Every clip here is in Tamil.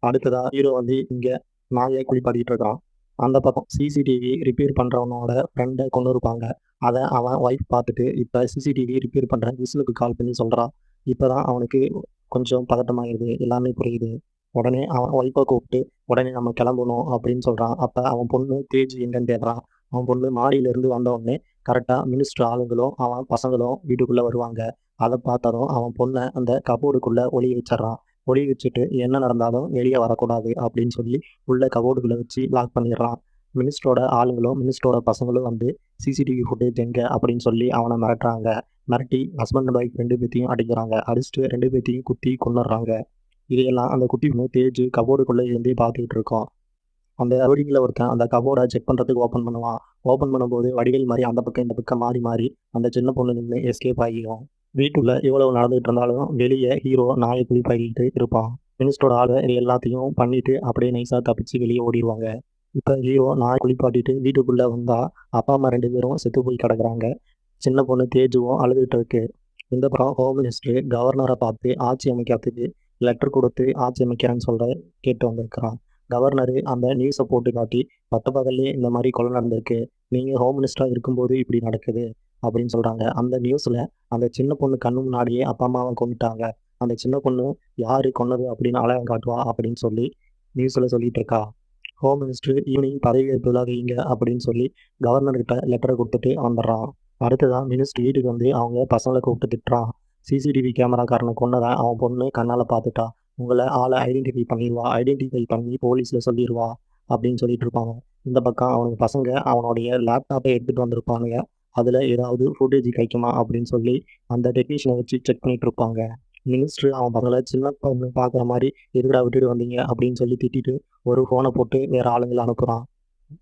அடுத்ததா ஹீரோ வந்து இங்க நாயை குளிப்பாட்டிட்டு இருக்கான். அந்த பக்கம் சிசிடிவி ரிப்பேர் பண்றவனோட ஃப்ரெண்டை கொண்டு இருப்பாங்க. அதை அவன் ஒய்ஃப் பார்த்துட்டு இப்போ சிசிடிவி ரிப்பேர் பண்ற விசிலுக்கு கால் பண்ணி சொல்றான். இப்பதான் அவனுக்கு கொஞ்சம் பதட்டமாயிருது, எல்லாமே புரியுது. உடனே அவன் ஒய்ஃபை கூப்பிட்டு உடனே நம்ம கிளம்பணும் அப்படின்னு சொல்றான். அப்ப அவன் பொண்ணு தேஜ் எங்கன்னு தேடுறான். அவன் பொண்ணு மாடியில இருந்து வந்த உடனே கரெக்டா மினிஸ்டர் ஆளுங்களும் அவன் பசங்களும் வீட்டுக்குள்ள வருவாங்க. அதை பார்த்ததும் அவன் பொண்ணை அந்த கபோர்டுக்குள்ள ஒளிய வச்சிடறான். ஒளிய வச்சுட்டு என்ன நடந்தாலும் வெளியே வரக்கூடாது அப்படின்னு சொல்லி உள்ள கபோர்டுக்குள்ள வச்சு லாக் பண்ணிடுறான். மினிஸ்டரோட ஆளுங்களும் மினிஸ்டரோட பசங்களும் வந்து சிசிடிவி ஃபுட்டேஜ் எங்க அப்படின்னு சொல்லி அவனை மிரட்டுறாங்க. மிரட்டி ஹஸ்பண்ட் அண்ட் ஒய்ஃப் 2 பேத்தையும் அடிக்கிறாங்க. அடிச்சுட்டு 2 பேத்தையும் குத்தி கொன்னுடுறாங்க. இதையெல்லாம் அந்த குட்டி பொண்ணு தேஜ் கபோர்டுக்குள்ள இருந்து பார்த்துக்கிட்டு இருக்கோம். அந்த ரவுடிங்கில் ஒருத்தன் அந்த கபோர்டை செக் பண்ணுறதுக்கு ஓப்பன் பண்ணுவான். ஓப்பன் பண்ணும்போது வடிவேல் மாதிரி அந்த பக்கம் இந்த பக்கம் மாறி மாறி அந்த சின்ன பொண்ணு நின்று எஸ்கேப் ஆகிடும். வீட்டுக்குள்ள இவ்வளவு நடந்துகிட்டு இருந்தாலும் வெளியே ஹீரோ நாயை குளிப்பாட்டிட்டு இருப்பான். மினிஸ்டரோட ஆளு இது எல்லாத்தையும் பண்ணிட்டு அப்படியே நைஸாக தப்பிச்சு வெளியே ஓடிடுவாங்க. இப்போ ஹீரோ நாயை குளிப்பாட்டிட்டு வீட்டுக்குள்ள வந்தா அப்பா அம்மா 2 பேரும் செத்து போய் கிடக்குறாங்க. சின்ன பொண்ணு தேஜுவும் அழுதுகிட்டு இருக்கு. இந்த பக்கம் ஹோம் மினிஸ்டர் கவர்னரை பார்த்து ஆட்சி அமைக்கிறதுக்கு லெட்டர் கொடுத்து ஆட்சி அமைக்கிறேன்னு சொல்ற கேட்டு வந்திருக்கிறான். கவர்னரு அந்த நியூஸை போட்டு காட்டி பட்ட பகல்லே இந்த மாதிரி கொலை நடந்திருக்கு, நீங்கள் ஹோம் மினிஸ்டராக இருக்கும்போது இப்படி நடக்குது அப்படின்னு சொல்கிறாங்க. அந்த நியூஸில் அந்த சின்ன பொண்ணு கண்ணு முன்னாடியே அப்பா அம்மாவை கொண்டுட்டாங்க. அந்த சின்ன பொண்ணு யார் கொன்னது அப்படின்னு அடையாளம் காட்டுவா அப்படின்னு சொல்லி நியூஸில் சொல்லிட்டு இருக்கா. ஹோம் மினிஸ்டர் ஈவினிங் பதவியேற்பு விழா வைங்க அப்படின்னு சொல்லி கவர்னர்கிட்ட லெட்டரை கொடுத்துட்டு வந்துடுறான். அடுத்ததான் மினிஸ்டர் வீட்டுக்கு வந்து அவங்க பசங்களை கூப்பிட்டு திட்டுறான். சிசிடிவி கேமராக்காரனை கொன்னதை அவன் பொண்ணு கண்ணால் பார்த்துட்டா, உங்களை ஆளை ஐடென்டிஃபை பண்ணிடுவா, ஐடென்டிஃபை பண்ணி போலீஸில் சொல்லிடுவா அப்படின்னு சொல்லிட்டு இருப்பாங்க. இந்த பக்கம் அவனுக்கு பசங்க அவனுடைய லேப்டாப்பை எடுத்துகிட்டு வந்திருப்பானுங்க. அதில் ஏதாவது ஃபுட்டேஜ் கிடைக்குமா அப்படின்னு சொல்லி அந்த டெக்னீஷியனை வச்சு செக் பண்ணிட்டு இருப்பாங்க. மினிஸ்டர் அவன் பசங்களை சின்ன பொண்ணு பார்க்குற மாதிரி எதுக்குடா விட்டுட்டு வந்தீங்க அப்படின்னு சொல்லி திட்டிட்டு ஒரு ஃபோனை போட்டு வேற ஆளுங்களை அனுப்புகிறான்.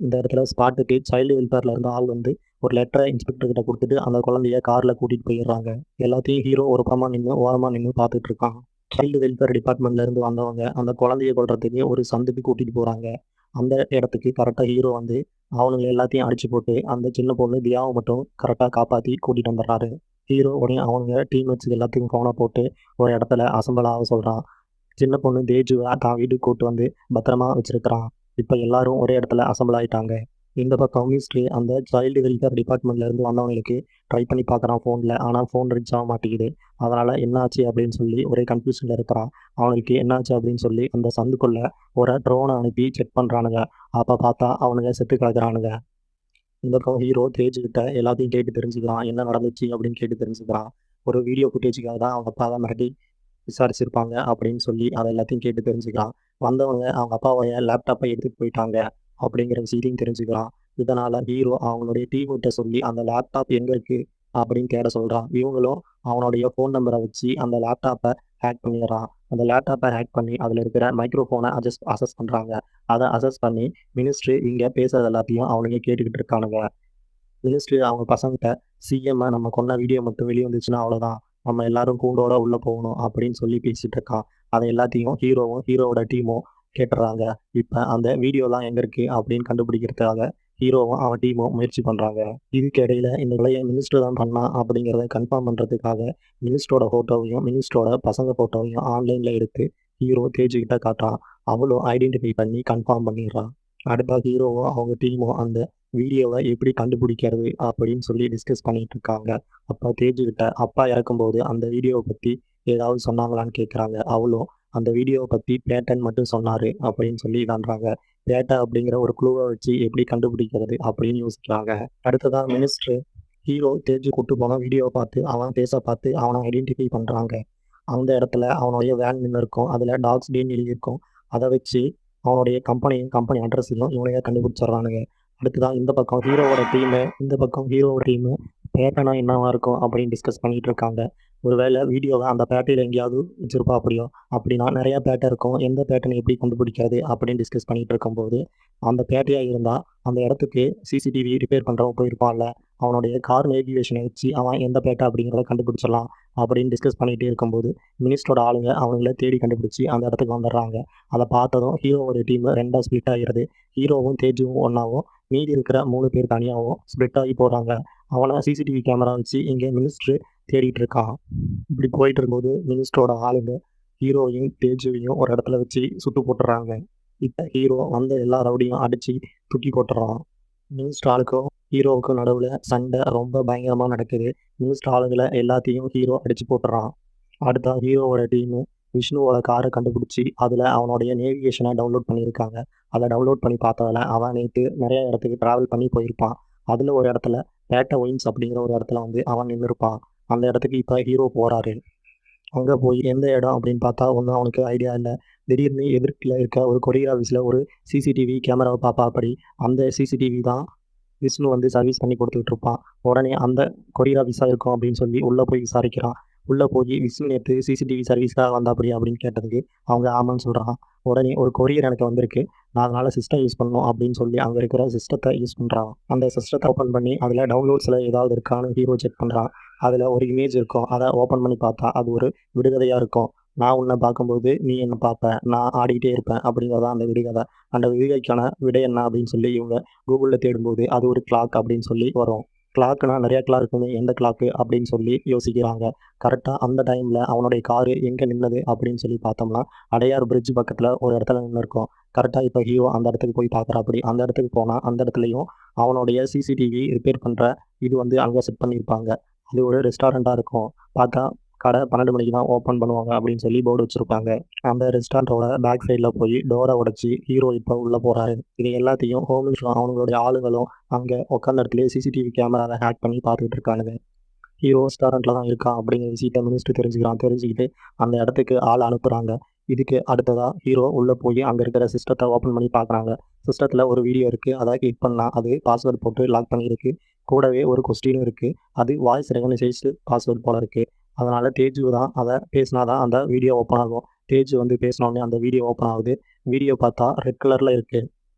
இந்த இடத்துல ஸ்பாட்டுக்கு சைல்டு வெல்ஃபேர்ல இருந்த ஆள் வந்து ஒரு லெட்டரை இன்ஸ்பெக்டர் கிட்ட கொடுத்துட்டு அந்த குழந்தைய கார்ல கூட்டிட்டு போயிடுறாங்க. எல்லாத்தையும் ஹீரோ ஒரு பக்கமா நின்று ஓரமா நின்று பார்த்துட்டு இருக்கான். சைல்டு வெல்ஃபேர் டிபார்ட்மெண்ட்ல இருந்து வந்தவங்க அந்த குழந்தைய கொல்றதுக்கு ஒரு சந்துக்கு கூட்டிட்டு போறாங்க. அந்த இடத்துக்கு கரெக்டா ஹீரோ வந்து அவனுங்களை எல்லாத்தையும் அடிச்சு போட்டு அந்த சின்ன பொண்ணு தியாவை மட்டும் கரெக்டா காப்பாத்தி கூட்டிட்டு வந்துடுறாரு. ஹீரோ உடனே அவனுங்க டீம்மேட்ஸுக்கு எல்லாத்துக்கும் ஃபோனை போட்டு ஒரு இடத்துல அசம்பல் ஆக சொல்றான். சின்ன பொண்ணு தேஜுவை தான் வீட்டுக்கு கூட்டு வந்து பத்திரமா வச்சிருக்கிறான். இப்போ எல்லாரும் ஒரே இடத்துல அசம்பிள் ஆயிட்டாங்க. இந்த பக்கம் மினிஸ்ட்ரி அந்த சைல்டு வெல்ஃபேர் டிபார்ட்மெண்ட்ல இருந்து வந்தவங்களுக்கு ட்ரை பண்ணி பார்க்குறான் ஃபோனில். ஆனால் ஃபோன் ரீச் ஆக மாட்டேங்குது. அதனால் என்னாச்சு அப்படின்னு சொல்லி ஒரே கன்ஃபியூஷனில் இருக்கிறான். அவனுக்கு என்னாச்சு அப்படின்னு சொல்லி அந்த சந்துக்குள்ளே ஒரு ட்ரோனை அனுப்பி செக் பண்ணுறானுங்க. அப்போ பார்த்தா அவனுங்க செத்து கிடக்குறானுங்க. இந்த பக்கம் ஹீரோ தேஜுக்கிட்ட எல்லாத்தையும் கேட்டு தெரிஞ்சுக்கிறான். என்ன நடந்துச்சு அப்படின்னு கேட்டு தெரிஞ்சுக்கிறான். ஒரு வீடியோ ஃபுட்டேஜுக்காக தான் அவங்க அப்பா தான் மிரட்டி விசாரிச்சிருப்பாங்க அப்படின்னு சொல்லி அதை எல்லாத்தையும் கேட்டு தெரிஞ்சுக்கிறான். வந்தவங்க அவங்க அப்பாவுடைய லேப்டாப்பை எடுத்துகிட்டு போயிட்டாங்க அப்படிங்கிற விஷயத்தையும் தெரிஞ்சுக்கிறான். இதனால் ஹீரோ அவங்களுடைய டீம்கிட்ட சொல்லி அந்த லேப்டாப் எங்கே இருக்குது அப்படின்னு தேட சொல்கிறான். இவங்களும் அவனுடைய ஃபோன் நம்பரை வச்சு அந்த லேப்டாப்பை ஹேக் பண்ணிடுறான். அந்த லேப்டாப்பை ஹேக் பண்ணி அதில் இருக்கிற மைக்ரோஃபோனை அசஸ் பண்ணுறாங்க. அதை அசஸ் பண்ணி மினிஸ்ட்ரி இங்கே பேசுறது எல்லாத்தையும் அவனுங்க கேட்டுக்கிட்டு இருக்கானுங்க. மினிஸ்ட்ரி அவங்க பசங்கிட்ட சிஎம்மை நம்ம கொன்ன வீடியோ மட்டும் வெளியே வந்துச்சுன்னா அவ்வளோதான், நம்ம எல்லாரும் கூண்டோட உள்ளே போகணும் அப்படின்னு சொல்லி பேசிட்டு இருக்கான். அதை எல்லாத்தையும் ஹீரோவும் ஹீரோவோட டீமும் கேட்டுறாங்க. இப்போ அந்த வீடியோலாம் எங்கே இருக்குது அப்படின்னு கண்டுபிடிக்கிறதுக்காக ஹீரோவும் அவன் டீமும் முயற்சி பண்ணுறாங்க. இதுக்கு இடையில இந்த கொலையை மினிஸ்டர் தான் பண்ணா அப்படிங்கிறத கன்ஃபார்ம் பண்ணுறதுக்காக மினிஸ்டரோட ஃபோட்டோவையும் மினிஸ்டரோட பசங்க ஃபோட்டோவையும் ஆன்லைனில் எடுத்து ஹீரோ தேஜுக்கிட்ட காட்டுறான். அவளும் ஐடென்டிஃபை பண்ணி கன்ஃபார்ம் பண்ணிடுறான். அடுத்த ஹீரோவும் அவங்க டீமும் அந்த வீடியோவை எப்படி கண்டுபிடிக்கிறது அப்படின்னு சொல்லி டிஸ்கஸ் பண்ணிட்டு இருக்காங்க. அப்போ தேஜுக்கிட்ட அப்பா இறக்கும்போது அந்த வீடியோவை பற்றி ஏதாவது சொன்னாங்களான்னு கேட்குறாங்க. அவளும் அந்த வீடியோவை பற்றி பேட்டன் மட்டும் சொன்னார் அப்படின்னு சொல்லி இதான்றாங்க. பேட்டா அப்படிங்கிற ஒரு குழுவை வச்சு எப்படி கண்டுபிடிக்கிறது அப்படின்னு யோசிக்கிறாங்க. அடுத்ததான் மினிஸ்டர் ஹீரோ தேஜு கூட்டு போன வீடியோவை பார்த்து அவன் பேச பார்த்து அவனை ஐடென்டிஃபை பண்ணுறாங்க. அந்த இடத்துல அவனுடைய வேன் நின்று இருக்கும். அதில் டாக்ஸ் டேன்னு எழுதியிருக்கும். அதை வச்சு அவனுடைய கம்பெனி அட்ரஸையும் இவனையே கண்டுபிடிச்சிடுறானுங்க. அடுத்ததான் இந்த பக்கம் ஹீரோவோட டீமு பேட்டனா என்னவா இருக்கும் அப்படின்னு டிஸ்கஸ் பண்ணிட்டு இருக்காங்க. ஒருவேளை வீடியோவை அந்த பேட்டையில் எங்கேயாவது வச்சிருப்பா அப்படின்னா நிறையா பேட்டை இருக்கும். எந்த பேட்டனை எப்படி கண்டுபிடிக்காது அப்படின்னு டிஸ்கஸ் பண்ணிட்டு இருக்கும்போது அந்த பேட்டையாக இருந்தால் அந்த இடத்துக்கு சிசிடிவி ரிப்பேர் பண்ணுறவன் போயிருப்பான்ல, அவனுடைய கார் நேவிகேஷனை வச்சு அவன் எந்த பேட்டை அப்படிங்கிறத கண்டுபிடிச்சிடலாம் அப்படின்னு டிஸ்கஸ் பண்ணிகிட்டே இருக்கும்போது மினிஸ்டரோட ஆளுங்க அவங்கள தேடி கண்டுபிடிச்சி அந்த இடத்துக்கு வந்துடுறாங்க. அதை பார்த்ததும் ஹீரோவோட டீம் 2ஆக ஸ்ப்ளிட் ஆகிறது. ஹீரோவும் தேஜுவும் ஒன்றாவும் மீதி இருக்கிற 3 பேர் தனியாகவும் ஸ்ப்ளிட் ஆகி போகிறாங்க. அவனை சிசிடிவி கேமரா வச்சு இங்கே மினிஸ்டர் தேடிட்டு இருக்கான். இப்படி போயிட்டு இருக்கும்போது மினிஸ்டரோட ஆளுங்க ஹீரோவையும் தேஜுவையும் ஒரு இடத்துல வச்சு சுட்டு போட்டுறாங்க. இப்போ ஹீரோ வந்த எல்லா ரவுடியும் அடிச்சு தூக்கி போட்டுறான். நியூஸ் ஸ்டாலுக்கும் ஹீரோவுக்கும் நடுவில் சண்டை ரொம்ப பயங்கரமாக நடக்குது. நியூஸ் ஸ்டாலுகளை எல்லாத்தையும் ஹீரோ அடிச்சு போட்டுறான். அடுத்த ஹீரோவோட டீமு விஷ்ணுவோட காரை கண்டுபிடிச்சி அதில் அவனுடைய நேவிகேஷனை டவுன்லோட் பண்ணியிருக்காங்க. அதை டவுன்லோட் பண்ணி பார்த்ததில் அவன் நேற்று நிறைய இடத்துக்கு ட்ராவல் பண்ணி போயிருப்பான். அதில் ஒரு இடத்துல பேட்டா ஒயின்ஸ் அப்படிங்கிற ஒரு இடத்துல வந்து அவன் நின்றுருப்பான். அந்த இடத்துக்கு இப்போ ஹீரோ போகிறாரு. அங்கே போய் எந்த இடம் அப்படின்னு பார்த்தா ஒன்றும் அவனுக்கு ஐடியா இல்லை. திடீர்னு எதிர்க்கில் இருக்க ஒரு கொரியர் ஆஃபீஸில் ஒரு சிசிடிவி கேமராவை பார்ப்பா. அப்படி அந்த சிசிடிவி தான் விஷ்ணு வந்து சர்வீஸ் பண்ணி கொடுத்துக்கிட்டு இருப்பான். உடனே அந்த கொரியர் ஆஃபீஸாக இருக்கும் அப்படின்னு சொல்லி உள்ளே போய் விசாரிக்கிறான். உள்ளே போய் விஷ்ணு நேற்று சிசிடிவி சர்வீஸ்க்காக வந்தாப்படி அப்படின்னு கேட்டதுக்கு அவங்க ஆமான்னு சொல்கிறான். உடனே ஒரு கொரியர் எனக்கு வந்திருக்கு, நான் அதனால் சிஸ்டம் யூஸ் பண்ணணும் அப்படின்னு சொல்லி அங்கே இருக்கிற சிஸ்டத்தை யூஸ் பண்ணுறான். அந்த சிஸ்டத்தை ஓப்பன் பண்ணி அதில் டவுன்லோட்ஸில் ஏதாவது இருக்கான்னு ஹீரோ செக் பண்ணுறான். அதில் ஒரு இமேஜ் இருக்கும். அதை ஓப்பன் பண்ணி பார்த்தா அது ஒரு விடுகதையாக இருக்கும். நான் உன்னை பார்க்கும்போது நீ என்னை பார்ப்ப, நான் ஆடிக்கிட்டே இருப்பேன் அப்படிங்கிறதான் அந்த விடுகதை. அந்த விடுகதைக்கான விடை என்ன அப்படின்னு சொல்லி இவங்க கூகுளில் தேடும்போது அது ஒரு கிளாக் அப்படின்னு சொல்லி வரும். கிளாக்குனா நிறையா கிளாக் இருக்குமே, எந்த கிளாக்கு அப்படின்னு சொல்லி யோசிக்கிறாங்க. கரெக்டாக அந்த டைமில் அவனுடைய காரு எங்கே நின்னது அப்படின்னு சொல்லி பார்த்தோம்னா அடையார் பிரிட்ஜ் பக்கத்தில் ஒரு இடத்துல நின்று இருக்கும். கரெக்டாக இப்போ ஹீரோ அந்த இடத்துக்கு போய் பார்க்குறாப்படி. அந்த இடத்துக்கு போனால் அந்த இடத்துலையும் அவனுடைய சிசிடிவி ரிப்பேர் பண்ணுற இது வந்து அங்கே செட் பண்ணியிருப்பாங்க. அது ஒரு ரெஸ்டாரண்ட்டாக இருக்கும். பார்த்தா கடை 12 மணிக்கு தான் ஓப்பன் பண்ணுவாங்க அப்படின்னு சொல்லி போர்டு வச்சுருப்பாங்க. அந்த ரெஸ்டாரண்ட்டோட பேக் சைடில் போய் டோரை உடச்சி ஹீரோ இப்போ உள்ளே போகிறாரு. இது எல்லாத்தையும் ஹோமில்ஸும் அவங்களுடைய ஆளுங்களும் அங்கே உட்காந்த இடத்துலேயே சிசிடிவி கேமராவை ஹேக் பண்ணி பார்த்துக்கிட்டு இருக்கானுங்க. ஹீரோ ரெஸ்டாரண்ட்டில் தான் இருக்கான் அப்படிங்கிற விஷயத்தை மினிஸ்டர் தெரிஞ்சுக்கிட்டு அந்த இடத்துக்கு ஆள் அனுப்புகிறாங்க. இதுக்கு அடுத்ததாக ஹீரோ உள்ளே போய் அங்கே இருக்கிற சிஸ்டத்தை ஓப்பன் பண்ணி பார்க்குறாங்க. சிஸ்டத்தில் ஒரு வீடியோ இருக்குது. அதை கிளிக் பண்ணால் அது பாஸ்வேர்டு போட்டு லாக் பண்ணியிருக்கு. கூடவே ஒரு கொஸ்டினும் இருக்குது. அது வாய்ஸ் ரெகனைசைஸ்டு பாஸ்வேர்டு போல இருக்குது. அதனால் தேஜு தான் அதை பேசினா தான் அந்த வீடியோ ஓப்பன் ஆகும். தேஜு வந்து பேசினோடனே அந்த வீடியோ ஓப்பன் ஆகுது. வீடியோ பார்த்தா ரெட் கலரில் இருக்குது.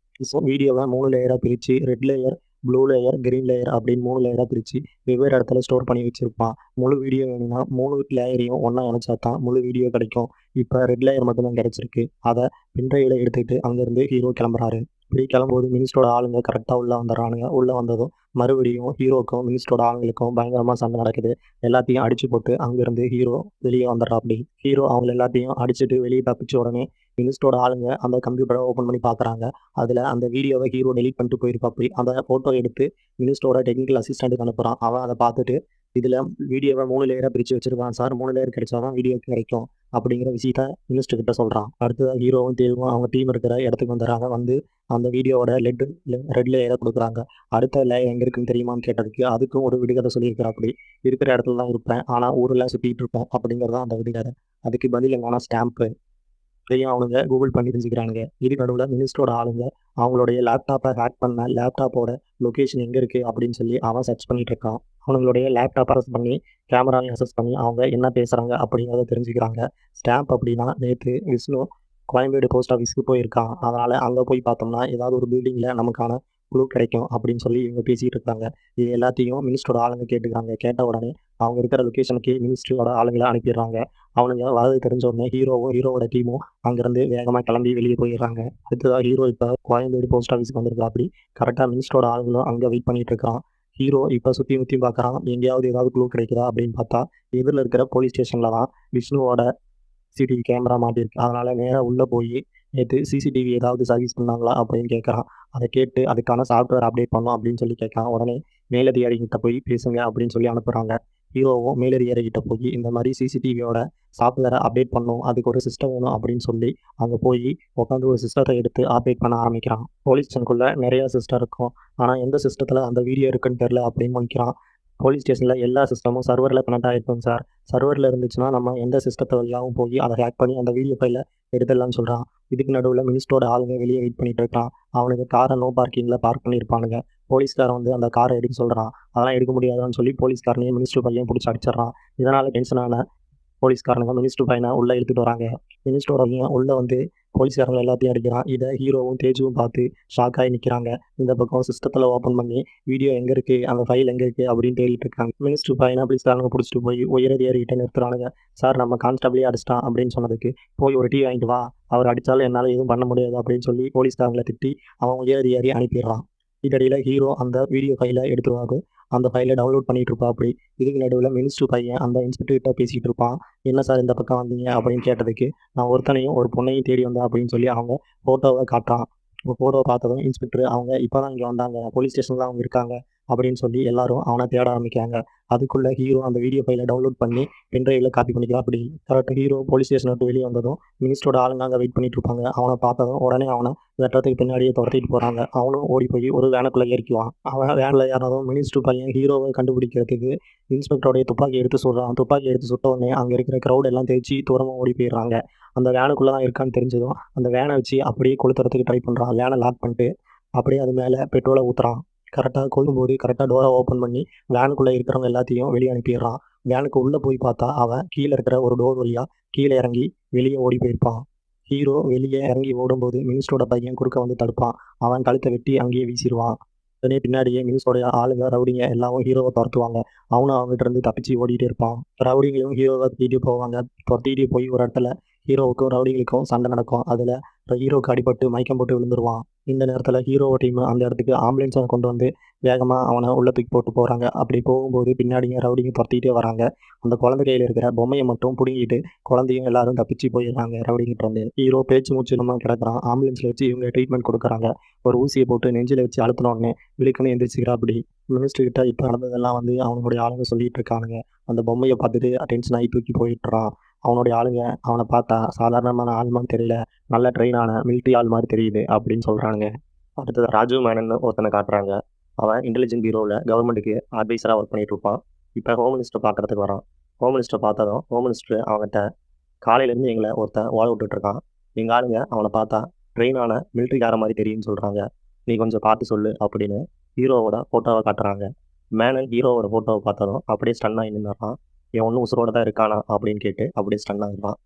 ஸோ வீடியோவை 3 லேயராக பிரித்து red layer, blue layer, green layer அப்படின்னு 3 லேயராக பிரித்து வெவ்வேறு இடத்துல ஸ்டோர் பண்ணி வச்சுருப்பான். முழு வீடியோ வேணும்னா 3 லேயரையும் ஒன்றா இணைச்சா தான் முழு வீடியோ கிடைக்கும். இப்போ ரெட் லேயர் மட்டும்தான் கிடச்சிருக்கு. அதை பின்ட்ரைவில் எடுத்துக்கிட்டு அங்கேருந்து ஹீரோ கிளம்புறாரு. இப்படி கிளம்பும்போது மினிஸ்டரோட ஆளுங்க கரெக்டாக உள்ளே வந்துடுறானுங்க. உள்ளே வந்ததும் மறுபடியும் ஹீரோக்கும் மினிஸ்டரோட ஆளுங்களுக்கும் பயங்கரமாக சண்டை நடக்குது. எல்லாத்தையும் அடிச்சு போட்டு அங்கேருந்து ஹீரோ வெளியே வந்துடுறாப்படி. ஹீரோ அவங்க எல்லாத்தையும் அடிச்சுட்டு வெளியே தப்பிச்ச உடனே மினிஸ்டரோட ஆளுங்க அந்த கம்ப்யூட்டரை ஓப்பன் பண்ணி பார்க்குறாங்க. அதில் அந்த வீடியோவை ஹீரோ டெலீட் பண்ணிட்டு போயிருப்பாப்படி. அந்த ஃபோட்டோ எடுத்து மினிஸ்டரோட டெக்னிக்கல் அசிஸ்டண்ட்டுக்கு அனுப்புகிறான். அவன் அதை பார்த்துட்டு இதில் வீடியோவை 3 லேயராக பிரித்து வச்சிருக்கான் சார், 3 லேயர் கிடைச்சா தான் வீடியோ கிடைக்கும் அப்படிங்கிற விஷயத்த மினிஸ்டர் கிட்ட சொல்கிறான். அடுத்ததாக ஹீரோவும் தேவும் அவங்க டீம் இருக்கிற இடத்துக்கு வந்துடுறாங்க. வந்து அந்த வீடியோவோட ரெட் லேயரை கொடுக்குறாங்க. அடுத்த லேயர் எங்கே இருக்குன்னு தெரியுமான்னு கேட்டதுக்கு அதுக்கும் ஒரு விடுகதை சொல்லியிருக்கிறாப்படி. இருக்கிற இடத்துல தான் இருப்பேன், ஆனால் ஊரெல்லாம் சுற்றிட்டு இருப்பேன் அப்படிங்கிறதான் அந்த விடுகதை. அதுக்கு பதில் எங்கன்னா ஸ்டாம்ப்பு. இதையும் அவனுங்க கூகுள் பண்ணி தெரிஞ்சுக்கிறானுங்க. இதுக்கு நடுவில் மினிஸ்டரோட ஆளுங்க அவங்களுடைய லேப்டாப்பை ஹேக் பண்ண லேப்டாப்போட லொக்கேஷன் எங்கே இருக்குது அப்படின்னு சொல்லி அவன் சர்ச் பண்ணிட்டு இருக்கான். அவங்களுடைய லேப்டாப் அரெஸ்ட் பண்ணி கேமராவையும் அசஸ் பண்ணி அவங்க என்ன பேசுகிறாங்க அப்படிங்கிறத தெரிஞ்சுக்கிறாங்க. ஸ்டாம்ப் அப்படின்னா நேற்று விஷ்ணு கோயம்பேடு போஸ்ட் ஆஃபீஸ்க்கு போயிருக்கான். அதனால் அங்கே போய் பார்த்தோம்னா ஏதாவது ஒரு பில்டிங்கில் நமக்கான குழு கிடைக்கும் அப்படின்னு சொல்லி இவங்க பேசிகிட்டு இருக்காங்க. இது எல்லாத்தையும் மினிஸ்டரோட ஆளுங்க கேட்டுக்கிறாங்க. கேட்ட உடனே அவங்க இருக்கிற லொக்கேஷனுக்கு மினிஸ்டரோட ஆளுங்களை அனுப்பிடுறாங்க. அவனுங்க வரது தெரிஞ்ச உடனே ஹீரோவும் ஹீரோவோட டீமும் அங்கேருந்து வேகமாக கிளம்பி வெளியே போயிடுறாங்க. அடுத்ததாக ஹீரோ இப்போ கோயம்பேடு போஸ்ட் ஆஃபீஸ்க்கு வந்திருக்கா. அப்படி கரெக்டாக மினிஸ்டரோட ஆளுங்களும் அங்கே வெயிட் பண்ணிட்டு இருக்கான். ஹீரோ இப்போ சுற்றி முற்றி பார்க்குறான். எங்கேயாவது ஏதாவது குழு கிடைக்குதா அப்படின்னு பார்த்தா எதிரில் இருக்கிற போலீஸ் ஸ்டேஷனில் தான் விஷ்ணுவோட சிசிடிவி கேமரா மாட்டியிருக்கு. அதனால் நேராக உள்ளே போய் நேற்று சிசிடிவி ஏதாவது சர்வீஸ் பண்ணாங்களா அப்படின்னு கேட்குறான். அதை கேட்டு அதுக்கான சாஃப்ட்வேர் அப்டேட் பண்ணோம் அப்படின்னு சொல்லி கேட்குறான். உடனே மேலதிகாரிகிட்ட போய் பேசுங்க அப்படின்னு சொல்லி அனுப்புகிறாங்க. ஹீரோவும் மேலதிகாரிகிட்ட போய் இந்த மாதிரி சிசிடிவியோட சாஃப்ட்வேரை அப்டேட் பண்ணணும், அதுக்கு ஒரு சிஸ்டம் வேணும் அப்படின்னு சொல்லி அங்கே போய் உட்காந்து ஒரு சிஸ்டத்தை எடுத்து அப்டேட் பண்ண ஆரம்பிக்கிறான். போலீஸ் ஸ்டேஷனுக்குள்ளே நிறையா சிஸ்டம் இருக்கும். ஆனால் எந்த சிஸ்டத்தில் அந்த வீடியோ இருக்குன்னு தெரில அப்படின்னு வைக்கிறான். போலீஸ் ஸ்டேஷனில் எல்லா சிஸ்டமும் சர்வரில் கனெக்ட் ஆகிருக்கும் சார். சர்வரில் இருந்துச்சுன்னா நம்ம எந்த சிஸ்டத்தை வழியாகவும் போய் அதை ஹேக் பண்ணி அந்த வீடியோ ஃபைலை எடுத்துடலாம்னு சொல்கிறான். இதுக்கு நடுவில் மினிஸ்டரோட ஆளுங்க வெளியே வெயிட் பண்ணிட்டு இருக்கான். அவனுக்கு காரை நோ பார்க்கிங்கில் பார்க் பண்ணியிருப்பானுங்க. போலீஸ்காரன் வந்து அந்த காரை எடுக்க சொல்கிறான். அதெல்லாம் எடுக்க முடியாதான்னு சொல்லி போலீஸ்காரனையும் மினிஸ்டர் பையன் பிடிச்சி அடிச்சிடறான். இதனால் டென்ஷனான போலீஸ்காரங்க மினிஸ்டர் பையனை உள்ளே இழுத்துட்டு வராங்க. மினிஸ்டரோட உள்ளே வந்து போலீஸ்காரங்க எல்லாத்தையும் அடிக்கிறான். இதை ஹீரோவும் தேஜுவும் பார்த்து ஷாக்காகி நிற்கிறாங்க. இந்த பக்கம் சிஸ்டத்தில் ஓப்பன் பண்ணி வீடியோ எங்கே இருக்குது, அந்த ஃபைல் எங்கே இருக்குது அப்படின்னு தேடிட்டு இருக்காங்க. மினிஸ்டர் பையனை போலீஸ்காரங்க பிடிச்சிட்டு போய் உயரதிகாரிகிட்ட நிறுத்துறானுங்க. சார் நம்ம கான்ஸ்டபிளே அடிச்சிட்டான் அப்படின்னு சொன்னதுக்கு போய் ஒரு டீ வாங்கிட்டு வா, அவர் அடித்தாலும் என்னால் எதுவும் பண்ண முடியாது அப்படின்னு சொல்லி போலீஸ்காரங்களை திட்டி அவன் உயரதிகாரி அனுப்பிடுறான். இதடியில் ஹீரோ அந்த வீடியோ ஃபைலை எடுத்துருவாங்க. அந்த ஃபைலை டவுன்லோட் பண்ணிட்டு இருப்பா. அப்படி இதுக்கு நடுவில் மினிஸ்டர் பையன் அந்த இன்ஸ்பெக்டர்கிட்ட பேசிகிட்டு இருப்பான். என்ன சார் இந்த பக்கம் வந்தீங்க அப்படின்னு கேட்டதுக்கு, நான் ஒருத்தனையும் ஒரு பொண்ணையும் தேடி வந்தேன் அப்படின்னு சொல்லி அவங்க ஃபோட்டோவை காட்டுறான். ஃபோட்டோவை பார்த்ததும் இன்ஸ்பெக்டர் அவங்க இப்போ தான் இங்கே வந்தாங்க, போலீஸ் ஸ்டேஷனில் அவங்க இருக்காங்க அப்படின்னு சொல்லி எல்லாரும் அவனை தேட ஆரம்பிக்காங்க. அதுக்குள்ள ஹீரோ அந்த வீடியோ ஃபைலை டவுன்லோட் பண்ணி பென்ட்ரைவில் காப்பி பண்ணிக்கலாம். அப்படி கரெக்டாக ஹீரோ போலீஸ் ஸ்டேஷனை விட்டு வெளியே வந்ததும் மினிஸ்டரோட ஆளுங்க அங்கே வெயிட் பண்ணிட்டு இருப்பாங்க. அவனை பார்த்ததும் உடனே அவனை வெட்டுறதுக்கு பின்னாடியே துரத்திட்டு போகிறாங்க. அவனும் ஓடி போய் ஒரு வேனுக்குள்ளே ஏறிக்குவான். அவன் வேனில் ஏறினதும் மினிஸ்டர் பையன் ஹீரோவை கண்டுபிடிக்கிறதுக்கு இன்ஸ்பெக்டருடைய துப்பாக்கி எடுத்து சுடுறான். துப்பாக்கி எடுத்து சுட்ட உடனே அங்கே இருக்கிற க்ரௌட் எல்லாம் தேய்ச்சி தூரமாக ஓடி போயிடுறாங்க. அந்த வேனுக்குள்ளே தான் இருக்கான்னு தெரிஞ்சதும் அந்த வேனை வச்சு அப்படியே கொளுத்துறதுக்கு ட்ரை பண்ணுறான். வேனை லாக் பண்ணிட்டு அப்படியே அது மேலே பெட்ரோலை ஊற்றுறான். கரெக்டாக கொல்லும்போது கரெக்டாக டோரை ஓப்பன் பண்ணி வேனுக்குள்ளே இருக்கிறவங்க எல்லாத்தையும் வெளியே அனுப்பிடுறான். வேனுக்கு உள்ளே போய் பார்த்தா அவன் கீழே இருக்கிற ஒரு டோர் வழியாக கீழே இறங்கி வெளியே ஓடி போயிருப்பான். ஹீரோ வெளியே இறங்கி ஓடும்போது மினிஸ்டரோட பையன் குறுக்க வந்து தடுப்பான். அவன் கழுத்தை வெட்டி அங்கேயே வீசிடுவான். உடனே பின்னாடியே மினிஸ்டரோடைய ஆளுங்க ரவுடிங்க எல்லாரும் ஹீரோவை துரத்துவாங்க. அவனும் அவங்ககிட்ட இருந்து தப்பிச்சு ஓடிட்டே இருப்பான். ரவுடிங்களும் ஹீரோவை தூக்கிட்டு போவாங்க. துரத்திட்டு போய் ஒரு இடத்துல ஹீரோவுக்கும் ரவுடிகளுக்கும் சண்டை நடக்கும். அதில் ஹீரோவுக்கு அடிபட்டு மயக்கம் போட்டு விழுந்துருவான். இந்த நேரத்தில் ஹீரோவோ டீம் அந்த இடத்துக்கு ஆம்புலன்ஸை கொண்டு வந்து வேகமாக அவனை உள்ள தூக்கி போட்டு போகிறாங்க. அப்படி போகும்போது பின்னாடியே ரவுடிங்க துரத்திட்டே வராங்க. அந்த குழந்தை கையில் இருக்கிற பொம்மையை மட்டும் பிடுங்கிட்டு குழந்தையும் எல்லாரும் தப்பிச்சு போயிடுறாங்க ரவுடிங்கிட்ட வந்து. ஹீரோ பேச்சு மூச்சு நம்ம கிடக்குறான். ஆம்புலன்ஸில் வச்சு இவங்க ட்ரீட்மெண்ட் கொடுக்குறாங்க. ஒரு ஊசியை போட்டு நெஞ்சில் வச்சு அழுத்தினோடனே விழிக்கணும் எந்திரிச்சிக்கிறா. அப்படி மினிஸ்டர் கிட்ட இப்போ நடந்ததெல்லாம் வந்து அவனுடைய ஆளுங்க சொல்லிட்டு இருக்கானுங்க. அந்த பொம்மையை பார்த்துட்டு டென்ஷன் ஆகி தூக்கி போயிட்டுறான். அவனுடைய ஆளுங்க அவனை பார்த்தா சாதாரணமான ஆள்மான்னு தெரியல, நல்ல ட்ரெயினான மிலிட்ரி ஆள் மாதிரி தெரியுது அப்படின்னு சொல்கிறானுங்க. அடுத்தது ராஜு மேனன் ஒருத்தனை காட்டுறாங்க. அவன் இன்டெலிஜென்ட் பியூரோவில் கவர்மெண்ட்டுக்கு அட்வைசராக ஒர்க் பண்ணிட்டு இருப்பான். இப்போ ஹோம் மினிஸ்டர் பார்க்கறதுக்கு வரான். ஹோம் மினிஸ்டர் பார்த்ததும் ஹோம் மினிஸ்டர் அவன்கிட்ட காலையிலேருந்து எங்களை ஒருத்தன் ஓட விட்டுட்ருக்கான். எங்கள் ஆளுங்க அவனை பார்த்தா ட்ரெயினான மிலிட்ரிக்கார மாதிரி தெரியும்னு சொல்கிறாங்க. நீ கொஞ்சம் பார்த்து சொல்லு அப்படின்னு ஹீரோவோட ஃபோட்டோவை காட்டுறாங்க. மேனன் ஹீரோவோட ஃபோட்டோவை பார்த்ததும் அப்படியே ஸ்டன் ஆகி நின்றுறான். இவன் ஒன்றும் உசுரோட தான் இருக்கானா அப்படின்னு கேட்டு அப்படியே ஸ்டன் ஆகிருப்பான்.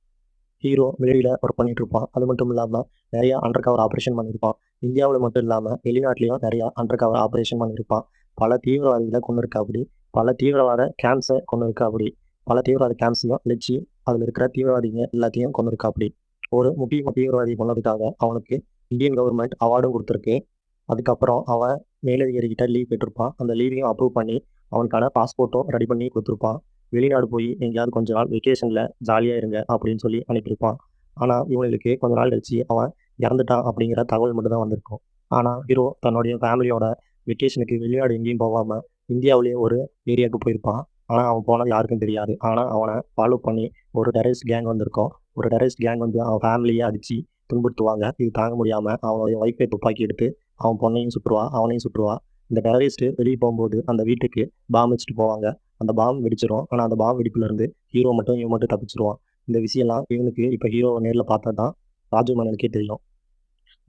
ஹீரோ மிலிட்டரியில் ஒர்க் பண்ணிட்டு இருப்பான். அது மட்டும் இல்லாமல் நிறையா அண்டர் கவர் ஆப்ரேஷன் பண்ணியிருப்பான். இந்தியாவில் மட்டும் இல்லாமல் வெளிநாட்டிலையும் நிறையா அண்டர் கவர் ஆப்ரேஷன் பண்ணியிருப்பான். பல தீவிரவாதிகளை கொண்டு இருக்கா. அப்படி பல தீவிரவாத கேம்ப்ஸை கொண்டு இருக்கா. அப்படி பல தீவிரவாத கேம்ப்ஸையும் வச்சு அதில் இருக்கிற தீவிரவாதிங்க எல்லாத்தையும் கொண்டு இருக்கா. அப்படி ஒரு முக்கிய தீவிரவாதி கொண்டதுக்காக அவனுக்கு இந்தியன் கவர்மெண்ட் அவார்டும் கொடுத்துருக்கு. அதுக்கப்புறம் அவன் மேலதிகாரிகிட்ட லீவ் கேட்டிருப்பான். அந்த லீவையும் அப்ரூவ் பண்ணி அவனுக்கான பாஸ்போர்ட்டும் ரெடி பண்ணி கொடுத்துருப்பான். வெளிநாடு போய் எங்கேயாவது கொஞ்ச நாள் வெக்கேஷனில் ஜாலியாக இருங்க அப்படின்னு சொல்லி அனுப்பியிருப்பான். ஆனால் இவங்களுக்கு கொஞ்ச நாள் கழிச்சு அவன் இறந்துட்டான் அப்படிங்கிற தகவல் மட்டும் தான் வந்திருக்கும். ஆனால் ஹீரோ தன்னுடைய ஃபேமிலியோட வெக்கேஷனுக்கு வெளிநாடு எங்கேயும் போகாமல் இந்தியாவிலேயே ஒரு ஏரியாவுக்கு போயிருப்பான். ஆனால் அவன் போனது யாருக்கும் தெரியாது. ஆனால் அவனை ஃபாலோ பண்ணி ஒரு டெரரிஸ்ட் கேங் வந்திருக்கும். ஒரு டெரரிஸ்ட் கேங் வந்து அவன் ஃபேமிலியை அடித்து துன்புறுத்துவாங்க. இது தாங்க முடியாமல் அவனுடைய ஒய்ஃபை துப்பாக்கி எடுத்து அவன் பொண்ணையும் சுட்டுருவா, அவனையும் சுட்டுருவா. இந்த டெரரிஸ்ட்டு வெளியே போகும்போது அந்த வீட்டுக்கு பாம் வச்சுட்டு போவாங்க. அந்த பாம் வெடிச்சிடும். ஆனால் அந்த பாம் வெடிப்புலேருந்து இவன் மட்டும் தப்பிச்சிருவான். இந்த விஷயம்லாம் இவனுக்கு இப்போ ஹீரோவை நேரில் பார்த்தா தான் ராஜு மேனனுக்கே தெரியும்.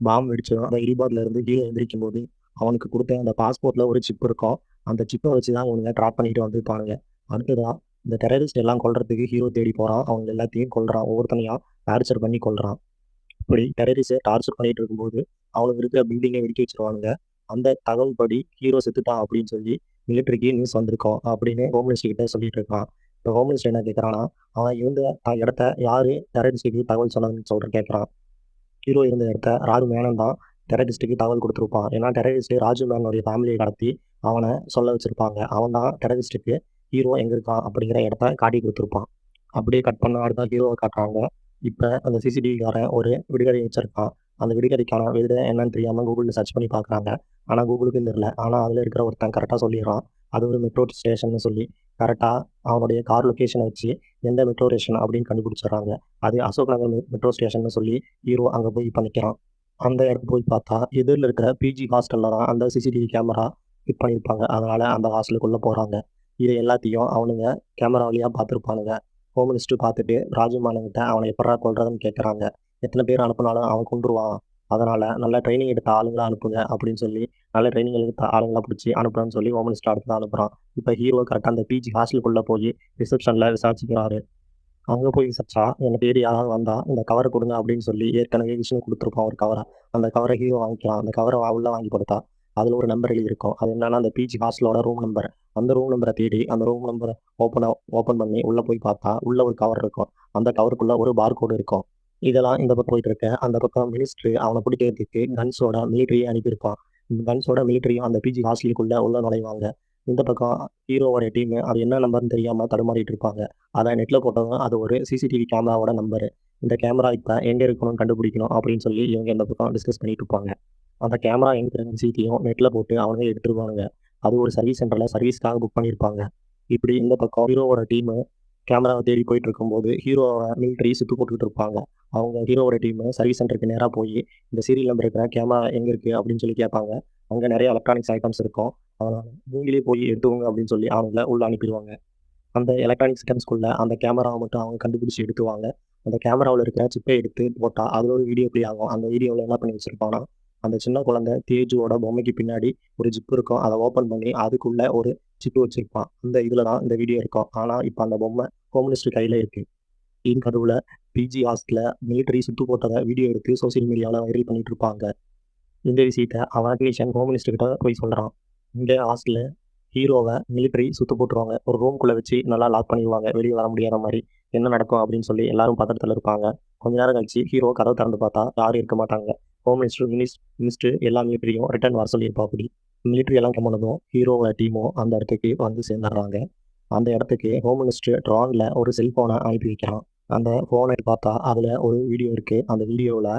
பாம் வெடிச்சிடும். அந்த இருந்து ஹீரோ எந்திரிக்கும் போது அவனுக்கு கொடுத்த அந்த பாஸ்போர்ட்டில் ஒரு சிப் இருக்கும். அந்த சிப்பை வச்சு தான் இவனுங்க ட்ராப் பண்ணிட்டு வந்துருப்பானுங்க. அடுத்ததான் இந்த டெரரிஸ்ட் எல்லாம் கொல்றதுக்கு ஹீரோ தேடி போகிறான். அவங்க எல்லாத்தையும் கொல்றான். ஒவ்வொருத்தனையாக டார்ச்சர் பண்ணி கொல்றான். இப்படி டெரரிஸ்ட்டை டார்ச்சர் பண்ணிட்டு இருக்கும்போது அவனுக்கு இருக்கிற பில்டிங்கை வெடிக்க வச்சிருவானுங்க. அந்த தகவல் படி ஹீரோ செத்துட்டான் அப்படின்னு சொல்லி மிலிட்டரிக்கு நியூஸ் வந்திருக்கோம் அப்படின்னு ஹோம் மினிஸ்டர் கிட்ட சொல்லிட்டு இருக்கான். இப்போ ஹோம் மினிஸ்டர் என்ன கேட்குறான்னா, அவன் இருந்த இடத்த யார் டெரரிஸ்ட்டுக்கு தகவல் சொன்னதுன்னு கேட்குறான். ஹீரோ இருந்த இடத்த ராஜு மேனன் தான் டெரரிஸ்ட்டுக்கு தகவல் கொடுத்துருப்பான். ஏன்னா டெரரிஸ்ட்டு ராஜு மேனனுடைய ஃபேமிலியை கடத்தி அவனை சொல்ல வச்சுருப்பாங்க. அவன் தான் டெரரிஸ்ட்டுக்கு ஹீரோ எங்கே இருக்கான் அப்படிங்கிற இடத்த காட்டி கொடுத்துருப்பான். அப்படியே கட் பண்ண அடுத்த ஹீரோவை காட்டுறாங்க. இப்போ அந்த சிசிடிவிக்காரன் ஒரு விடுகதை வச்சிருக்கான். அந்த விடுகதைக்கான விடுதலை என்னன்னு தெரியாமல் கூகுளில் சர்ச் பண்ணி பார்க்குறாங்க. ஆனால் கூகுளுக்கும் தெரியல. ஆனால் அதில் இருக்கிற ஒருத்தன் கரெக்டாக சொல்லிடுறான். அது ஒரு மெட்ரோ ஸ்டேஷன் சொல்லி கரெக்டாக அவனுடைய கார் லொக்கேஷனை வச்சு எந்த மெட்ரோ ஸ்டேஷன் அப்படின்னு கண்டுபிடிச்சிடுறாங்க. அது அசோக் நகர் மெட்ரோ ஸ்டேஷன் சொல்லி ஹீரோ அங்கே போய் பண்ணிக்கிறான். அந்த இடத்துக்கு போய் பார்த்தா எதிரில் இருக்கிற பிஜி ஹாஸ்டலில் தான் அந்த சிசிடிவி கேமரா ஃபிட் பண்ணியிருப்பாங்க. அதனால் அந்த ஹாஸ்டலுக்குள்ளே போகிறாங்க. இது எல்லாத்தையும் அவனுங்க கேமரா வழியாக பார்த்துருப்பானுங்க. ஹோம் மினிஸ்டர் பார்த்துட்டு ராஜு மேனன்கிட்ட அவனை எப்படா கொல்றதுன்னு கேட்குறாங்க. எத்தனை பேர் அனுப்புனாலும் அவன் கொண்டுருவான். அதனால் நல்ல ட்ரைனிங் எடுத்த ஆளுங்களை அனுப்புங்க அப்படின்னு சொல்லி நல்ல ட்ரைனிங் எடுத்த ஆளுங்களை பிடிச்சி அனுப்புறேன்னு சொல்லி ஹோம் மினிஸ்டர் அடுத்து தான் அனுப்புகிறான். இப்போ ஹீரோ கரெக்டாக அந்த பிஜி ஹாஸ்டலுக்குள்ளே போய் ரிசப்ஷனில் விசாரிச்சுக்கிறாரு. அங்கே போய் விசாரிச்சா என்னை தேடி யாராவது வந்தால் இந்த கவரை கொடுங்க அப்படின்னு சொல்லி ஏற்கனவே விஷ்ணு கொடுத்துருப்பான் ஒரு கவரை. அந்த கவரை ஹீரோ வாங்கிக்கலாம். அந்த கவரை உள்ளே வாங்கி கொடுத்தா அதில் ஒரு நம்பர் எழுதியிருக்கும். அது என்னன்னா அந்த பிஜி ஹாஸ்டலோட ரூம் நம்பர். அந்த ரூம் நம்பரை தேடி அந்த ரூம் நம்பரை ஓப்பன் பண்ணி உள்ளே போய் பார்த்தா உள்ளே ஒரு கவர் இருக்கும். அந்த கவருக்குள்ளே ஒரு பார்கோடு இருக்கும். இதெல்லாம் இந்த பக்கம் போயிட்டு இருக்க அந்த பக்கம் மினிஸ்ட்ரி அவனை பிடிக்கிறதுக்கு கன்ஸோட மிலிட்டரியை அனுப்பியிருப்பான். கன்ஸோட மிலிட்டரியும் அந்த பிஜி ஹாஸ்டலுக்குள்ளே உள்ள நுழைவாங்க. இந்த பக்கம் ஹீரோவோட டீம் அது என்ன நம்பர்னு தெரியாமல் தடுமாறிட்டு இருப்பாங்க. அதை நெட்டில் போட்டதும் அது ஒரு சிசிடிவி கேமராவோட நம்பரு. இந்த கேமரா இப்போ எங்கே இருக்கணும்னு கண்டுபிடிக்கணும் அப்படின்னு சொல்லி இவங்க இந்த பக்கம் டிஸ்கஸ் பண்ணிட்டு இருப்பாங்க. அந்த கேமரா எங்கே இருக்கிற விஷயத்தையும் நெட்டில் போட்டு அவங்க எடுத்துருவானுங்க. அது ஒரு சர்வீஸ் சென்டரில் சர்வீஸ்க்காக புக் பண்ணியிருப்பாங்க. இப்படி இந்த பக்கம் ஹீரோவோட டீமு கேமராவை தேடி போயிட்டு இருக்கும்போது ஹீரோவை மிலிட்ரி சுட்டு போட்டுக்கிட்டு இருப்பாங்க. அவங்க ஹீரோவோட டீமு சர்வீஸ் சென்டருக்கு நேராக போய் இந்த சீரியல் நம்பர் இருக்கிற கேமரா எங்கே இருக்குது அப்படின்னு சொல்லி கேட்பாங்க. அங்கே நிறைய எலக்ட்ரானிக்ஸ் ஐட்டம்ஸ் இருக்கும். அதனால் நீங்களே போய் எடுத்துக்கோங்க அப்படின்னு சொல்லி அவங்கள உள்ள அனுப்பிடுவாங்க. அந்த எலக்ட்ரானிக்ஸ் ஐட்டம்ஸ்குள்ள அந்த கேமராவை மட்டும் அவங்க கண்டுபிடிச்சி எடுத்துவாங்க. அந்த கேமராவில் இருக்கிற சிப்பை எடுத்து போட்டால் அதில் ஒரு வீடியோ ப்ளே ஆகும். அந்த வீடியோவில் என்ன பண்ணி வச்சுருப்பாங்கன்னா, அந்த சின்ன குழந்தை தேஜுவோட பொம்மைக்கு பின்னாடி ஒரு ஜிப் இருக்கும். அதை ஓப்பன் பண்ணி அதுக்குள்ள ஒரு சிப்பு வச்சிருப்பான். அந்த இதில் தான் இந்த வீடியோ இருக்கும். ஆனால் இப்போ அந்த பொம்மை ஹோம் மினிஸ்டர் கையில் இருக்குது. டீம் கதவுல பிஜி ஹாஸ்டலில் மிலிட்டரி சுட்டு போட்டதை வீடியோ எடுத்து சோசியல் மீடியாவில் வைரல் பண்ணிட்டு இருப்பாங்க. இந்த விஷயத்தை அவன் கிட்ட ஹோம் மினிஸ்டர் கிட்ட போய் சொல்கிறான். இந்த ஹாஸ்டலில் ஹீரோவை மிலிட்டரி சுட்டு போட்டுருவாங்க. ஒரு ரூம்குள்ளே வச்சு நல்லா லாக் பண்ணிடுவாங்க. வெளியே வர முடியாத மாதிரி. என்ன நடக்கும் அப்படின்னு சொல்லி எல்லாரும் பதட்டத்தில் இருப்பாங்க. கொஞ்ச நேரம் கழிச்சு ஹீரோ கதவை திறந்து பார்த்தா யாரும் இருக்க மாட்டாங்க. ஹோம் மினிஸ்டர் எல்லா மிலிட்டரியும் ரிட்டர்ன் வர சொல்லியிருப்பா. அப்படி மிலிட்டரி எல்லாம் கம்மனதும் ஹீரோவோட டீமும் அந்த இடத்துக்கு வந்து சேர்ந்துடுறாங்க. அந்த இடத்துக்கு ஹோம் மினிஸ்டர் ட்ரானில் ஒரு செல்ஃபோனை அனுப்பி வைக்கிறான். அந்த ஃபோனை பார்த்தா அதில் ஒரு வீடியோ இருக்குது. அந்த வீடியோவில்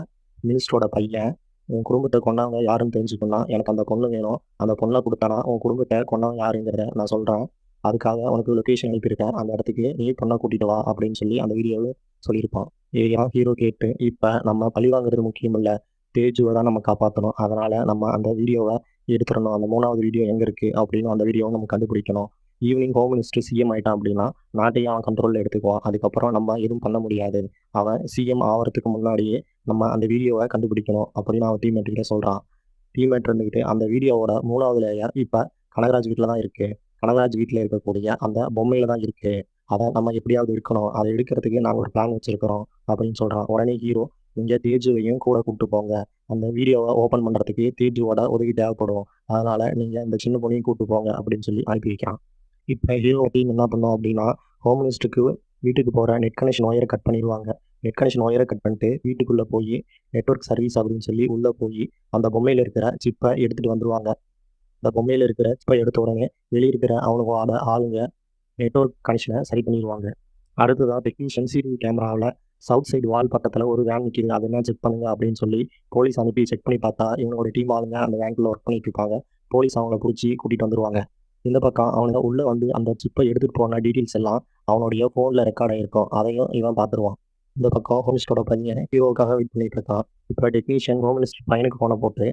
மினிஸ்டரோட பையன், உன் குடும்பத்தை கொண்டவங்க யாருன்னு தெரிஞ்சுக்கணும்னா எனக்கு அந்த பொண்ணு வேணும். அந்த பொண்ணை கொடுத்தானா உன் குடும்பத்தை கொண்டவங்க யாருங்கிறத நான் சொல்கிறேன். அதுக்காக உனக்கு லொக்கேஷன் அனுப்பியிருக்கேன். அந்த இடத்துக்கு நீ பொண்ணை கூட்டிகிட்டு வா அப்படின்னு சொல்லி அந்த வீடியோவில் சொல்லியிருப்பான். இதையெல்லாம் ஹீரோ கேட்டு, இப்போ நம்ம பழி வாங்குறது முக்கியம் இல்லை, தேஜுவை தான் நம்ம காப்பாற்றணும். அதனால் நம்ம அந்த வீடியோவை எடுத்துடணும். அந்த 3வது வீடியோ எங்கே இருக்குது அப்படின்னு அந்த வீடியோவை நம்ம கண்டுபிடிக்கணும். ஈவினிங் ஹோம் மினிஸ்டர் சிஎம் ஆகிட்டான் அப்படின்னா நாட்டையும் அவன் கண்ட்ரோலில் எடுத்துக்குவான். அதுக்கப்புறம் நம்ம எதுவும் பண்ண முடியாது. அவன் சிஎம் ஆகிறதுக்கு முன்னாடியே நம்ம அந்த வீடியோவை கண்டுபிடிக்கணும் அப்படின்னு அவன் டீம்மேட்கிட்ட சொல்கிறான். டீம்மேட் இருந்துக்கிட்டு அந்த வீடியோவோட 3வது லேயர் இப்போ கனகராஜ் வீட்டில் தான் இருக்குது. கனகராஜ் வீட்டில் இருக்கக்கூடிய அந்த பொம்மையில் தான் இருக்குது. அதை நம்ம எப்படியாவது எடுக்கணும். அதை எடுக்கிறதுக்கு நாங்கள் ஒரு பிளான் வச்சுருக்கிறோம் அப்படின்னு சொல்கிறான். உடனே ஹீரோ, இங்கே தேஜுவையும் கூட கூப்பிட்டு போங்க. அந்த வீடியோவை ஓப்பன் பண்ணுறதுக்கு தேஜுவோட உதவி தேவைப்படும். அதனால் நீங்கள் இந்த சின்ன பொண்ணையும் கூப்பிட்டு போங்க அப்படின்னு சொல்லி அனுப்பி வைக்கிறான். இப்போ ஹீரோ டீம் என்ன பண்ணோம் அப்படின்னா, ஹோம் மினிஸ்டருக்கு வீட்டுக்கு போகிற நெட் கனெக்ஷன் ஒயரை கட் பண்ணிடுவாங்க. நெட் கனெக்ஷன் ஒயரை கட் பண்ணிட்டு வீட்டுக்குள்ளே போய் நெட்வொர்க் சர்வீஸ் அப்படின்னு சொல்லி உள்ளே போய் அந்த பொம்மையில் இருக்கிற சிப்பை எடுத்துகிட்டு வந்துடுவாங்க. அந்த பொம்மையில் இருக்கிற சிப்பை எடுத்த உடனே வெளியே இருக்கிற அவங்களோட ஆளுங்க நெட்வொர்க் கனெக்ஷனை சரி பண்ணிடுவாங்க. அடுத்ததாக டெக்னீஷியன் சிசிடிவி கேமராவில் சவுத் சைடு வால் பக்கத்தில் ஒரு வேன் நிற்கிது. அது என்ன செக் பண்ணுங்க அப்படின்னு சொல்லி போலீஸ் அனுப்பி செக் பண்ணி பார்த்தா இவங்களோட டீம் ஆளுங்க அந்த வேன்குள்ளே ஒர்க் பண்ணிட்டு இருப்பாங்க. போலீஸ் அவங்கள பிடிச்சி கூட்டிகிட்டு வந்துடுவாங்க. இந்த பக்கம் அவனுங்க உள்ளே வந்து அந்த சிப்பை எடுத்துகிட்டு போன டீட்டெயில்ஸ் எல்லாம் அவனுடைய ஃபோனில் ரெக்கார்ட் ஆகிருக்கும். அதையும் இவன் பார்த்துருவான். இந்த பக்கம் ஹோம் மினிஸ்டரோட பையன் ஹீரோவுக்காக வெயிட் பண்ணிட்டு இருக்கான். இப்போ டெக்னீஷியன் ஹோம் மினிஸ்டர் பையனுக்கு ஃபோனை போட்டு,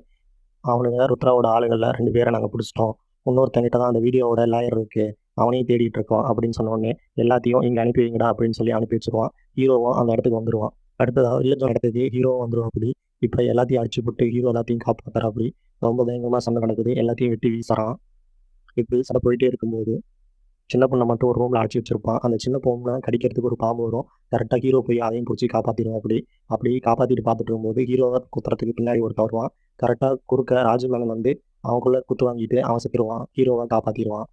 அவனுங்க ருத்ராவோட ஆளுங்களில் 2 பேரை நாங்கள் பிடிச்சிட்டோம். இன்னொருத்தங்கிட்ட தான் அந்த வீடியோவோட லேயர் இருக்குது. அவனையும் தேடிட்டு இருக்கோம் அப்படின்னு சொன்னோடனே எல்லாத்தையும் இங்கே அனுப்பி வைங்கடா அப்படின்னு சொல்லி அனுப்பி வச்சுருவான். ஹீரோவும் அந்த இடத்துக்கு வந்துடுவான். அடுத்ததாக இல்லைன்ற இடத்துக்கு ஹீரோவும் வந்துடுவான். அப்படி இப்போ எல்லாத்தையும் அடிச்சு போட்டு ஹீரோ எல்லாத்தையும் காப்பாற்றுறா. அப்படி ரொம்ப பயங்கரமாக சண்டை நடக்குது. எல்லாத்தையும் வெட்டி வீசுறான். இப்படி சண்டை போயிட்டே இருக்கும்போது சின்ன பொண்ணை மட்டும் ஒரு ரூமில் அடைச்சி வச்சிருப்பான். அந்த சின்ன பொண்ணை கடிக்கிறதுக்கு ஒரு பாம்பு வரும். கரெக்டாக ஹீரோ போய் அதையும் பிடிச்சி காப்பாற்றிடுவான். அப்படி காப்பாற்றிட்டு பார்த்துட்டு இருக்கும்போது ஹீரோவை குத்துறதுக்கு பின்னாடி ஒருத்தன் வருவான். கரெக்டாக குறுக்க ராஜமேனன் வந்து அவனுக்குள்ளே குத்து வாங்கிட்டு அவன் செத்துருவான். ஹீரோவை காப்பாற்றிடுவான்.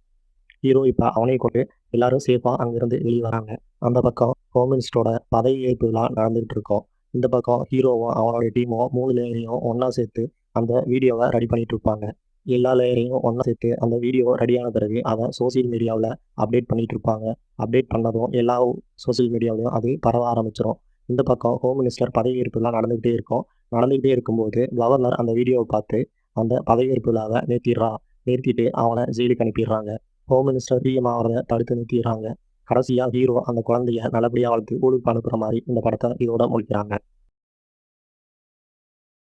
ஹீரோ இப்போ அவனையும் கொண்டு எல்லாரும் சேஃபாக அங்கேருந்து வெளியே வராங்க. அந்த பக்கம் ஹோம் மினிஸ்டரோட பதவி ஏற்பு விழா நடந்துகிட்டு இருக்கோம். இந்த பக்கம் ஹீரோவும் அவனோட டீமும் 3 லேயரையும் ஒன்றா சேர்த்து அந்த வீடியோவை ரெடி பண்ணிட்டு இருப்பாங்க. எல்லா லேயரையும் ஒன்றா சேர்த்து அந்த வீடியோ ரெடியான பிறகு அதை சோசியல் மீடியாவில் அப்டேட் பண்ணிட்டு இருப்பாங்க. அப்டேட் பண்ணதும் எல்லா சோசியல் மீடியாவிலையும் அது பரவ ஆரம்பிச்சிடும். இந்த பக்கம் ஹோம் மினிஸ்டர் பதவியேற்பு விழா நடந்துகிட்டே இருக்கும். நடந்துகிட்டே இருக்கும்போது கவர்னர் அந்த வீடியோவை பார்த்து அந்த பதவியேற்பு விழாவை நிறுத்திட்டு அவனை ஜெயிலுக்கு அனுப்பிடுறாங்க. ஹோம் மினிஸ்டர் பிஎம் ஆகிறத தடுத்து நிறுத்திடுறாங்க. கடைசியாக ஹீரோ அந்த குழந்தைய நல்லபடியாக வளர்த்து ஊருக்கு அனுப்புகிற மாதிரி இந்த படத்தை இதோட முடிக்கிறாங்க.